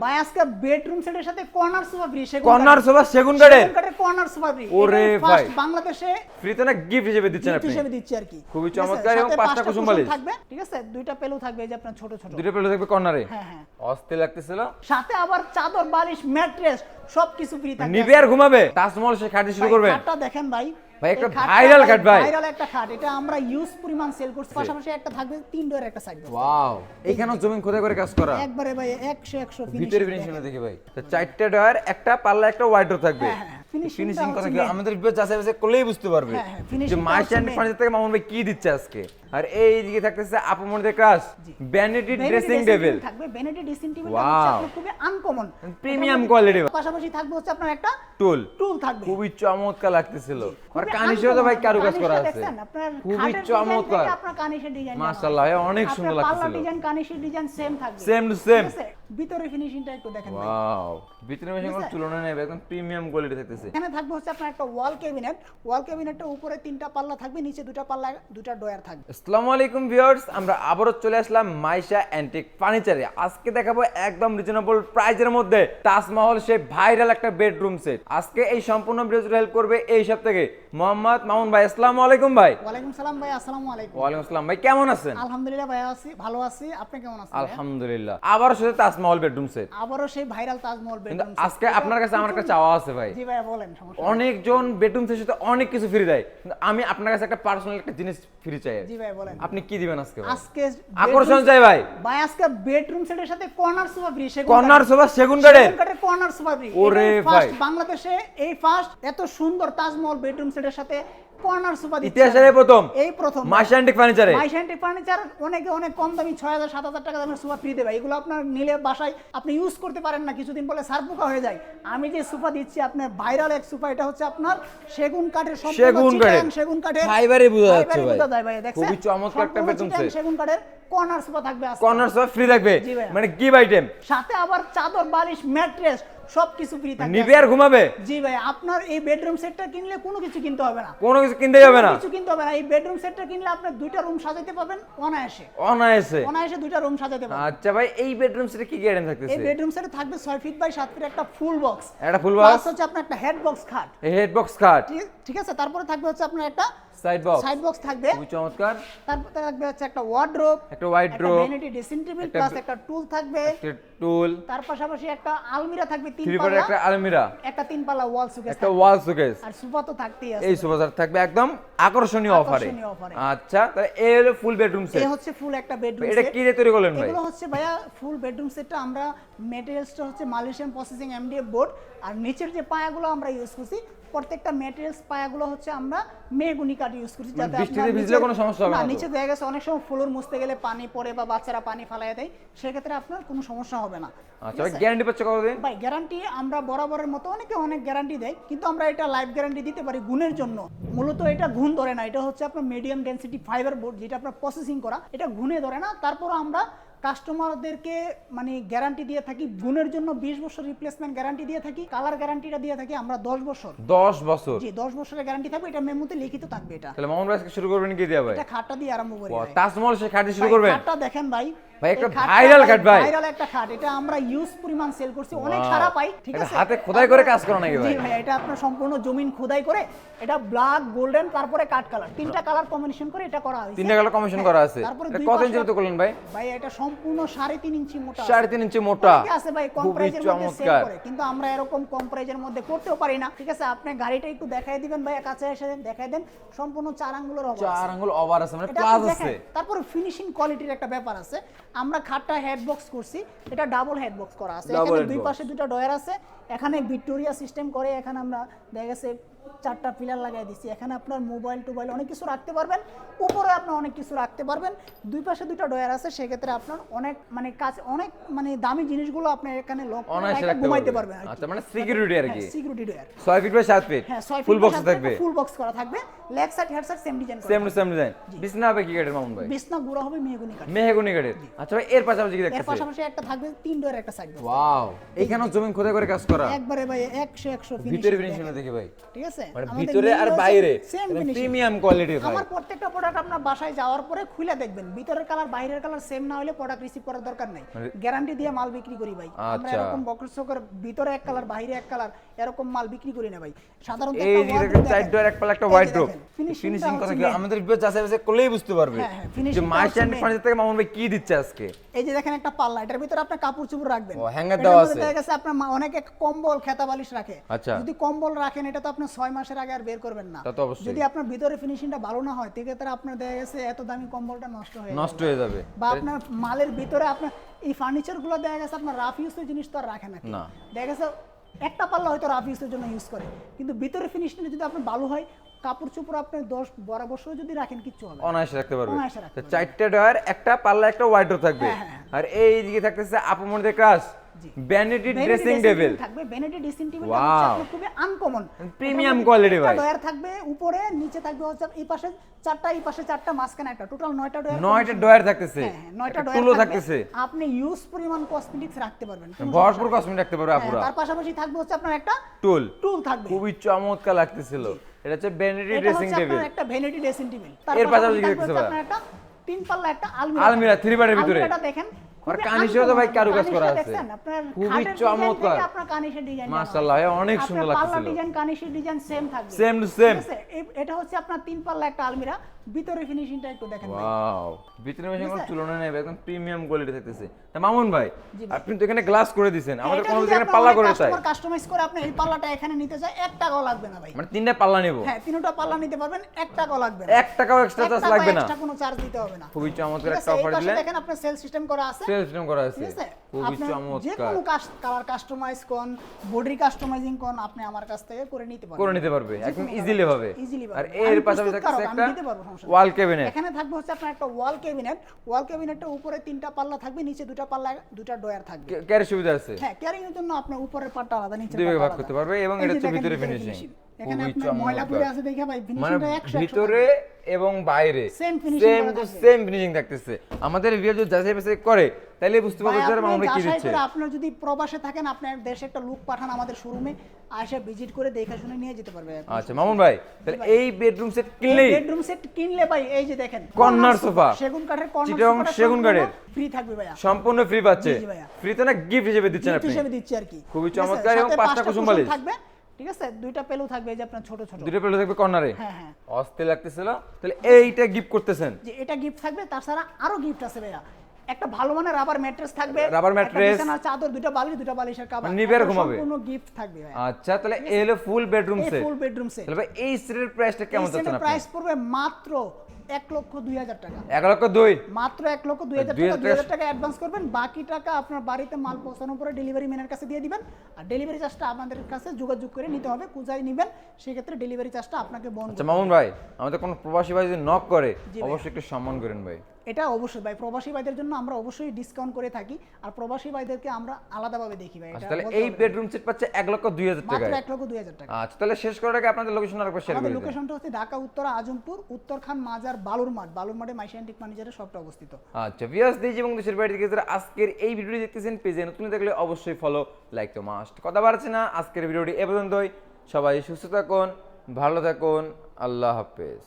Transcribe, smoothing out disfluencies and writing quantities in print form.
ভাই আজকে বেডরুম সেটের সাথে corner sofa free. Corner sofa সেগুন কাঠের কর্নার সোফা ফ্রি। ওরে ভাই, বাংলাদেশে ফ্রি তো না, গিফট হিসেবে দিচ্ছেন আপনি? হিসেবে দিচ্ছি আর কি। খুবই চমৎকার এবং 5টা কুসুম বালিশ থাকবে, ঠিক আছে? দুইটা পেলু থাকবে, এই যে আপনার ছোট ছোট দুটো পেলো থাকবে কর্নারে। হ্যাঁ হ্যাঁ, অস্থির লাগতেছিল। সাথে আবার চাদর, বালিশ, ম্যাট্রেস সবকিছু ফ্রি থাকবে। নিবে আর ঘুমাবে, তাজমহল সে খাটে শুরু করবে। খাটটা দেখেন ভাই, ভাই একটা ভাইরাল খাট ভাই, ভাইরাল একটা খাট। এটা আমরা ইউজ পরিমাণ সেল করছি। পাশাপাশি একটা থাকবে 3 ডোরের একটা সাইড। ওয়াও, এখানেও জমিন খোদাই করে কাজ করা একবারে ভাই 100 ফিনিশ। ভিতরে ফিনিশিং দেখি ভাই, তো 4টা ডয়ার, একটা পাল্লা, একটা ওয়াইড্রো থাকবে। ফিনিশিং কথা কি আমাদের ভিডিও যাচাই বাছাই করলেই বুঝতে পারবে যে মাইশান ফার্নিচার থেকে মামুন ভাই কি দিচ্ছে আজকে। আর এই দিকে থাকতেছে আপুমনিদের ক্রাশ ভ্যানিটি ড্রেসিং টেবিল থাকবে। ভ্যানিটি ড্রেসিং টেবিল হচ্ছে খুবই আনকমন, প্রিমিয়াম কোয়ালিটি। পাশাপাশি থাকবে হচ্ছে আপনার একটা টুল থাকবে, খুবই চমৎকার লাগতেছিল। আর কানিশও তো ভাই কারুকাজ করা আছে, খুবই চমৎকার। আপনার কানিশের ডিজাইন মাশাআল্লাহ ভাই অনেক সুন্দর লাগতেছিল। পাল্লা ডিজাইন, কানিশের ডিজাইন সেম থাকবে, সেম টু সেম। ভিতরে ফিনিশিংটা একটু দেখেন ভাই। ওয়াও, ভিতরে মেশিন কোনো তুলনা নেই, একদম প্রিমিয়াম কোয়ালিটি থাকতেছে। এখানে থাকবে হচ্ছে আপনার একটা ওয়াল ক্যাবিনেট। ওয়াল ক্যাবিনেটটা উপরে 3টা পাল্লা থাকবে, নিচে 2টা পাল্লা, 2টা ডয়ার থাকবে। আসসালামু আলাইকুম ভিউয়ার্স, আমরা আবারো চলে আসলাম মাইশা অ্যান্টিক ফার্নিচারে। আজকে দেখাবো একদম রিজনেবল প্রাইজের মধ্যে তাজমহল সেই ভাইরাল একটা বেডরুম সেট। আজকে এই সম্পূর্ণ ভিডিওতে হেল্প করবে এই সব থেকে মোহাম্মদ মামুন ভাই। আসসালামু আলাইকুম ভাই। ওয়ালাইকুম সালাম ভাই। আসসালামু আলাইকুম। ওয়ালাইকুম আসসালাম ভাই, কেমন আছেন? আলহামদুলিল্লাহ ভাই, আছি ভালো আছি। আপনি কেমন আছেন? আলহামদুলিল্লাহ। আবারো সাথে তাজমহল বেডরুম সেট, আবারো সেই ভাইরাল তাজমহল কিন্তু বেডরুম সেট। আজকে আপনার কাছে আমার একটা চাওয়া আছে ভাই। জি ভাই বলেন, সমস্যা অনেকজন বেডরুম সেটের সাথে অনেক কিছু ফ্রি দেয়, কিন্তু আমি আপনার কাছে একটা পার্সোনাল একটা জিনিস ফ্রি চাই। জি ভাই বলেন, আপনি কি দিবেন আজকে? আজকে আকর্ষণ চাই ভাই। ভাই আজকে বেডরুম সেটের সাথে corner sofa free. Corner sofa সেগুন কাঠের কর্নার সোফা ফ্রি। ওরে ভাই, বাংলাদেশে এই ফার্স্ট এত সুন্দর তাজমহল বেডরুম সেটের সাথে কর্নার সোফা দিচ্ছে। ইতিহাসের প্রথম, এই প্রথম মাইশা অ্যান্টিক ফার্নিচারে। মাইশা অ্যান্টিক ফার্নিচার অনেকে অনেক কম দামি 6000 7000 টাকা দামের সোফা ফ্রি দেবে। এগুলো আপনার নিলে বাসায় আপনি ইউজ করতে পারেন না, কিছুদিন পরে সারপোকা হয়ে যায়। আমি যে সোফা দিচ্ছি আপনার ভাইরাল এক সোফা, এটা হচ্ছে আপনার সেগুন কাঠের, সেগুন কাঠের ফাইবারে বোঝা যাচ্ছে ভাই। দেখছেন খুবই চমৎকার একটা বেডরুম সেট। সেগুন কাঠের কর্নার সোফা থাকবে আজকে। কর্নার সোফা ফ্রি থাকবে, মানে গিভ আইটেম। সাথে আবার চাদর, বালিশ, ম্যাট্রেস সবকিছু ফ্রি থাকবে। নিবে আর ঘুমাবে। জি ভাই, আপনার এই বেডরুম সেটটা কিনলে কোনো কিছু কিনতে হবে না, কোনো কিছু কিনতে হবে না, কিছু কিনতে হবে না। এই বেডরুম সেটটা কিনলে আপনি 2টা রুম সাজাতে পাবেন অনায়াসে, অনায়াসে 2টা রুম সাজাতে পারবেন। আচ্ছা ভাই, এই বেডরুম সেটে কি কি আইটেম থাকতেছে? এই বেডরুম সেটে থাকবে 6 ফিট বাই 7 ফিট একটা ফুল বক্স, একটা ফুল বক্স হচ্ছে আপনার একটা হেড বক্স খাট, এই হেড বক্স খাট, ঠিক আছে। তারপরে থাকবে হচ্ছে আপনার একটা সাইড বক্স থাকবে, খুবই চমৎকার। তারপরে থাকবে হচ্ছে একটা ওয়ার্ডরোব, একটা ওয়াইড্রোব, ভ্যানিটি ড্রেসিং টেবিল প্লাস একটা টুল থাকবে, একটা টুল, তার পাশাপাশি একটা আলমিরা থাকবে 3 থ্রি পাল্লা, একটা আলমিরা, একটা 3 পাল্লা ওয়াল শোকেস, একটা ওয়াল শোকেস, আর সোফা তো থাকতেই আছে। এই সোফা থাকবে একদম আকর্ষণীয় অফারে। আচ্ছা, তাহলে এই হলো ফুল বেডরুম সেট। এই হচ্ছে ফুল একটা বেডরুম সেট। এটা কি দিয়ে তৈরি করলেন ভাই? এগুলো হচ্ছে ভাইয়া ফুল বেডরুম সেটটা আমরা ম্যাটেরিয়ালসটা হচ্ছে মালয়েশিয়ান প্রসেসিং এমডিএফ বোর্ড, আর নিচের যে পায়াগুলো আমরা ইউজ করছি প্রত্যেকটা ম্যাটেরিয়ালস পায়াগুলো হচ্ছে আমরা মেহগুনি কাঠ ইউজ করছি, যাতে বৃষ্টিতে ভিজলে কোনো সমস্যা হবে না। নিচে দেখা গেছে অনেক সময় ফ্লোর মুছতে গেলে পানি পড়ে বা বাচ্চারা পানি ফালায় দেয়, সেক্ষেত্রে আপনার কোনো সমস্যা হবে না। আচ্ছা, গ্যারান্টি পাচ্ছে কতদিন? ভাই গ্যারান্টি আমরা বরাবরের মতো অনেকে অনেক গ্যারান্টি দেয়, কিন্তু আমরা এটা লাইফ গ্যারান্টি দিতে পারি গুণের জন্য। মূলত এটা গুণ ধরে না, এটা হচ্ছে আপনার মিডিয়াম ডেনসিটি ফাইবার বোর্ড, যেটা আপনার প্রসেসিং করা, এটা গুণে ধরে না। তারপর আমরা কাস্টমারদেরকে মানে গ্যারান্টি দিয়ে থাকি গুণের জন্য 20 বছর রিপ্লেসমেন্ট গ্যারান্টি দিয়ে থাকি। কালার গ্যারান্টিটা দিয়ে থাকি আমরা 10 বছর। 10 বছর? জি, 10 বছরের গ্যারান্টি থাকবে, এটা মেমোতে লিখিত থাকবে। এটা তাহলে মামুন ভাই আজকে শুরু করবেন কি দিয়া ভাই? এটা খাটটা দিয়ে আরম্ভ করি ভাই। তাজমহল সে খাটে শুরু করবেন? খাটটা দেখেন ভাই, একটা ভাইরাল খাট ভাই, ভাইরাল একটা খাট। এটা আমরা ইউজ পরিমাণ সেল করছি, অনেক সারা পাই, ঠিক আছে। হাতে খোদাই করে কাজ করা নাকি ভাই? জি ভাই, এটা আপনার সম্পূর্ণ জমিন খোদাই করে, এটা ব্ল্যাক, গোল্ডেন, তারপরে কাট কালার, 3টা কালার কম্বিনেশন করে এটা করা হয়েছে। 3টা কালার কম্বিনেশন করা আছে। তারপরে কত ইঞ্চি তো করলেন ভাই? ভাই এটা সম্পূর্ণ 3.5 ইঞ্চি মোটা। 3.5 ইঞ্চি মোটা আছে ভাই, কম প্রাইজের মধ্যে সেল করে, কিন্তু আমরা এরকম কম প্রাইজের মধ্যে করতেও পারি না, ঠিক আছে। আপনি গাড়িটা একটু দেখাই দিবেন ভাই, কাছে এসে দেখাই দেন। সম্পূর্ণ 4 আঙ্গুলের ওভার, 4 আঙ্গুল ওভার আছে, মানে প্লাস আছে। তারপর ফিনিশিং কোয়ালিটির একটা ব্যাপার আছে। আমরা খাটটা হেড বক্স করছি, এটা ডাবল হেড বক্স করা আছে। এখানে দুই পাশে 2টা ডয়ার আছে, এখানে ভিক্টোরিয়া সিস্টেম করে, এখানে আমরা দেখা গেছে 4টা পিলার লাগাই দিছি। এখানে আপনার মোবাইল টোবাইল অনেক কিছু রাখতে পারবেন, উপরে আপনি অনেক কিছু রাখতে পারবেন। দুই পাশে 2টা ডয়ার আছে, সেক্ষেত্রে আপনার অনেক মানে কাজ, অনেক মানে দামি জিনিসগুলো আপনি এখানে লক করে ঘুমাইতে পারবেন। আচ্ছা, মানে সিকিউরিটি আর কি। সিকিউরিটি ডয়ার 6 ফিট বাই 7 ফিট, হ্যাঁ 6 ফিট ফুল বক্স থাকবে, ফুল বক্স করা থাকবে। Leg side head side same design করা, সেম টু সেম ডিজাইন। বিছনা হবে কি কাঠের মামুন ভাই? বিছনা গুড়া হবে মেহগনি কাঠ, মেহগনি কাঠের। আচ্ছা ভাই, এর পাশাপাশি কি দেখতেছেন? এর পাশাপাশি একটা থাকবে 3 ডয়ার একটা সাইড। ওয়াও, এখানেও জমিন খোদাই করে কাজ করা একবারে ভাই 100 ফিনিশ, ভিতরে ফিনিশিং দেখি ভাই, ঠিক আছে। আছে মানে আমাদের ভিতরে mill আর হচ্ছে বাইরে same একদম finishing। প্রিমিয়াম কোয়ালিটির ভাই। আমার প্রত্যেকটা প্রোডাক্ট আপনার বাসায় যাওয়ার পরে খুলে দেখবেন ভিতরের কালার বাইরের কালার সেম না হলে প্রোডাক্ট রিসিভ করার দরকার নাই, গ্যারান্টি দিয়ে মাল বিক্রি করি ভাই আমরা। আচ্ছা। এরকম বক্সের ভিতরে এক কালার বাইরে এক কালার এরকম মাল বিক্রি করি না ভাই। সাধারণত এই একটা যে wardrobe দেখেন দেখেন, চার ডোর এক পাল্লা একটা এই যে হোয়াইট ড্রপ, দেখেন, finishing ফিনিশিং টা কথা হচ্ছে কি main। আমাদের ভিডিও যাচাই করলেই বুঝতে পারবে হ্যাঁ, হ্যাঁ, যে finishing টা মাইশা হচ্ছে এন্ড main। ফার্নিচার থেকে মামুন ভাই কি দিচ্ছে আজকে। এই যে দেখেন একটা পাল্লা, এটার ভিতরে আপনি কাপড় চোপড় রাখবেন। ও, hanger এটার দেওয়া মধ্যে আছে। দেখা গেছে আপনার অনেকে কম্বল খেতা বালিশ রাখে। আচ্ছা। যদি কম্বল রাখেন এটা তো আপনি 6 মাসের আগে আর বের করবেন না। তা তো অবশ্যই। যদি আপনার ভিতরে ফিনিশিংটা ভালো না হয় সেক্ষেত্রে আপনার দেখা গেছে এত দামি কম্বলটা নষ্ট হয়ে নষ্ট হয়ে যাবে। বা আপনার মালের ভিতরে আপনার এই ফার্নিচার গুলো দেখা গেছে আপনার রাফ ইউজের জিনিস তো আর রাখে না কেউ। না। দেখা গেছে একটা পাল্লা হয়তো রাফ ইউজের জন্য ইউজ করে, কিন্তু ভিতরে ফিনিশিংটা যদি আপনার ভালো হয় কাপড় চোপড় আপনি 10-12 বছর যদি রাখেন কিচ্ছু হবে না। অনায়াসে রাখতে পারবে। অনায়াসে রাখতে তো পারবে। চারটে ডয়ার একটা পাল্লা একটা হোয়াইট ড্রপ থাকবে। হ্যাঁ, হ্যাঁ, আর এই দিকে থাকতেছে আপুমনিদের ক্রাশ ভ্যানিটি ড্রেসিং টেবিল থাকবে। Vanity dressing table Wow! খুবই আনকমন Premium quality ভাই। ডয়ার থাকবে উপরে, নিচে থাকবে হচ্ছে এই পাশে 4টা, এই পাশে 4টা, মাঝখানে একটা, টোটাল 9টা ডয়ার। 9টা ডয়ার থাকতেছে। হ্যাঁ, 9টা একটা ডয়ার টুলও থাকবে। থাকতেছে। আপনি ইউজ পরিমাণ কসমেটিক্স রাখতে পারবেন। কোনো ভরপুর সমস্যা নেই। কসমেটিক রাখতে পারবে আপুরা। হ্যাঁ, তার পাশাপাশি থাকবে হচ্ছে আপনার একটা টুল টুল থাকবে। খুবই চমৎকার লাগতেছিল। এটা হচ্ছে ভ্যানিটি এটা ড্রেসিং হচ্ছে টেবিল। আপনার একটা ভ্যানিটি ড্রেসিং টেবিল। এর পাশাপাশি কি থাকবে দেখতেছে হচ্ছে ভাই? আপনার একটা 3 পাল্লা একটা আলমিরা। আলমিরা 3 বারের ভিতরে। আলমিরাটা দেখেন আর খুবই কানিশেও তো ভাই uncommon। কারুকাজ করা কানিশটা আছে। দেখছেন? আপনার খুবই খাটের ডিজাইন চমৎকার। থেকে আপনার কানিশের ডিজাইন মাশাআল্লাহ, অনেক সুন্দর পাল্লা লাগতেছিল। ডিজাইন কানিশের ডিজাইন সেম থাকবে। Same to same। ঠিক আছে? এটা হচ্ছে আপনার 3 পাল্লা একটা আলমিরা। ভিতরে ফিনিশিংটা একটু দেখেন ভাই। ওয়াও, ভিতরে মেশিন কোনো ঠিক আছে? তুলনা নেই, একদম প্রিমিয়াম কোয়ালিটি থাকতেছে। তা মামুন ভাই, জি ভাই। আপনি তো এখানে গ্লাস করে দিয়েছেন, আমাদের এটা কোনো যদি এখানে আপনার পাল্লা অনেক করে চাই। কাস্টমার কাস্টমাইজ করে আপনি এই পাল্লাটা এখানে নিতে চায় 1 টাকাও লাগবে না ভাই। মানে 3টা পাল্লা নেব, হ্যাঁ, 3টা পাল্লা নিতে পারবেন, 1 টাকাও লাগবে না। 1 টাকাও এক্সট্রা চার্জ লাগবে না। এক্সট্রা কোনো চার্জ দিতে হবে না। খুবই চমৎকার ঠিক একটা আছে? এই অফার পাশে দিলেন। দেখেন আপনার সেল সিস্টেম করা আছে। সেল সিস্টেম করা আছে, ঠিক আছে? খুবই আপনার যে চমৎকার। কোনো কালার কাস্টমাইজ কোন, বডি কাস্টমাইজিং কোন আপনি আমার কাছ থেকে করে নিতে পারবেন। করে নিতে পারবে যে একদম কোনো ইজিলি কালার। ভাবে। Easily আর পারবে। এর আমি পাশাপাশি প্রস্তুতকারক, থাকছে আমি একটা দিতে পারবো, সমস্যা নেই। ওয়াল ক্যাবিনেট। এখানে থাকবে হচ্ছে আপনার একটা ওয়াল ক্যাবিনেট। ওয়াল ক্যাবিনেটের উপরে 3টা পাল্লা থাকবে, নিচে 2টা পাল্লা, 2টা ডয়ার থাকবে। ক্যারি সুবিধা আছে, হ্যাঁ, ক্যারিং এর জন্য আপনি উপরের পাটটা আলাদা, নিচের দুই ভাগে পাটটা ভাগ আলাদা। করতে পারবে এবং এই এটা যে হচ্ছে দেখেন ভিতরে ভিতরে ফিনিশিং। এখানে খুবই আপনার ময়লা পড়ে চমৎকার। আছে দেখে ভাই মানে ফিনিশিংটা 100 ভিতরে এবং বাইরে Same finishing সেম করা টু থাকবে। সেম ফিনিশিং থাকতেছে। আমাদের ভিডিও যদি যাচাই বাছাই করে তাহলে বুঝতে পারবে যে মামুন ভাই কি দিচ্ছে। আপনার যদি প্রবাসে থাকেন আপনার দেশে একটা লোক পাঠান আমাদের শোরুমে, আসে ভিজিট করে দেখে শুনে নিয়ে যেতে পারবে। আচ্ছা মামুন ভাই, তাহলে এই বেডরুম সেট কিনলেই বেডরুম সেট কিনলে ভাই এই যে দেখেন কর্নার সোফা, সেগুন কাঠের চিটাগং সেগুন কাঠের ফ্রি থাকবে ভাইয়া। সম্পূর্ণ ফ্রি পাচ্ছে। জি, জি ভাইয়া। ফ্রিতে না গিফট হিসেবে দিচ্ছেন গিফট আপনি। হিসেবে দিচ্ছি আর কি। খুবই ঠিক আছে? চমৎকার এবং সাথে 5টা কুসুম বালিশ থাকবে। ঠিক আছে? 2টা পেলু থাকবে এই যে আপনার ছোট ছোট। দুটো পেলো থাকবে কর্নারে। হ্যাঁ, হ্যাঁ। অস্থির লাগতেছিল। তাহলে এইটা গিফট করতেছেন। যে এটা গিফট থাকবে, তাছাড়া আরো গিফট আছে ভাইয়া। একটা ভালো মানের রাবার ম্যাট্রেস থাকবে, রাবার একটা ম্যাট্রেস, বিছানার চাদর, 2টা বালিশ, 2টা বালিশের কভার। মানে নিবে আর ঘুমাবে। সম্পূর্ণ গিফট থাকবে ভাইয়া। আচ্ছা, তাহলে এই হলো ফুল বেডরুম এই সেট। Full bedroom set. তাহলে ভাই এই সেটের প্রাইসটা কেমন যাচ্ছে আপনি? প্রাইস পড়বে মাত্র 1,02,000 টাকা। 1,02,000 মাত্র 1,02,000 টাকা। 2,000 টাকা অ্যাডভান্স করবেন, বাকি টাকা আপনার বাড়িতে মাল পৌঁছানোর পরে ডেলিভারি ম্যানের কাছে দিয়ে দিবেন। আর ডেলিভারি চার্জটা আমাদের কাছে যোগাযোগ করে নিতে হবে, কোথায় নেবেন সেক্ষেত্রে ডেলিভারি চার্জটা আপনাকে বহন আচ্ছা করতে মামুন ভাই, আমাদের কোনো প্রবাসী ভাই যদি নক করে জি ভাই। অবশ্যই একটু সম্মান করেন ভাই। এটা অবশ্যই ভাই, প্রবাসী ভাইদের জন্য আমরা অবশ্যই ডিসকাউন্ট করে থাকি, আর প্রবাসী ভাইদেরকে আমরা আলাদাভাবে দেখি ভাই। আচ্ছা, এটা তাহলে বলতে এই হবে। বেডরুম সেট পাচ্ছে 1,02,000 মাত্র টাকায়। 1,02,000 টাকা। আচ্ছা, তাহলে শেষ করার আগে আপনাদের লোকেশন আরেকবার শেয়ার আমাদের করে দিন। লোকেশনটা হচ্ছে ঢাকা উত্তরা আজমপুর, উত্তরখান মাজার, বালুরমাঠ। বালুরমাঠে মাইশা অ্যান্টিক ফার্নিচারের শপটা অবস্থিত। আচ্ছা ভিউয়ার্স, দেশ এবং দেশের বাইরে থেকে যারা আজকের এই ভিডিওটি দেখতেছেন, পেজে নতুন দেখলে অবশ্যই ফলো, লাইক তো মাস্ট। কথা বাড়ছে না, আজকের ভিডিওটি এ পর্যন্তই। সবাই সুস্থ থাকুন, ভালো থাকুন, আল্লাহ হাফেজ।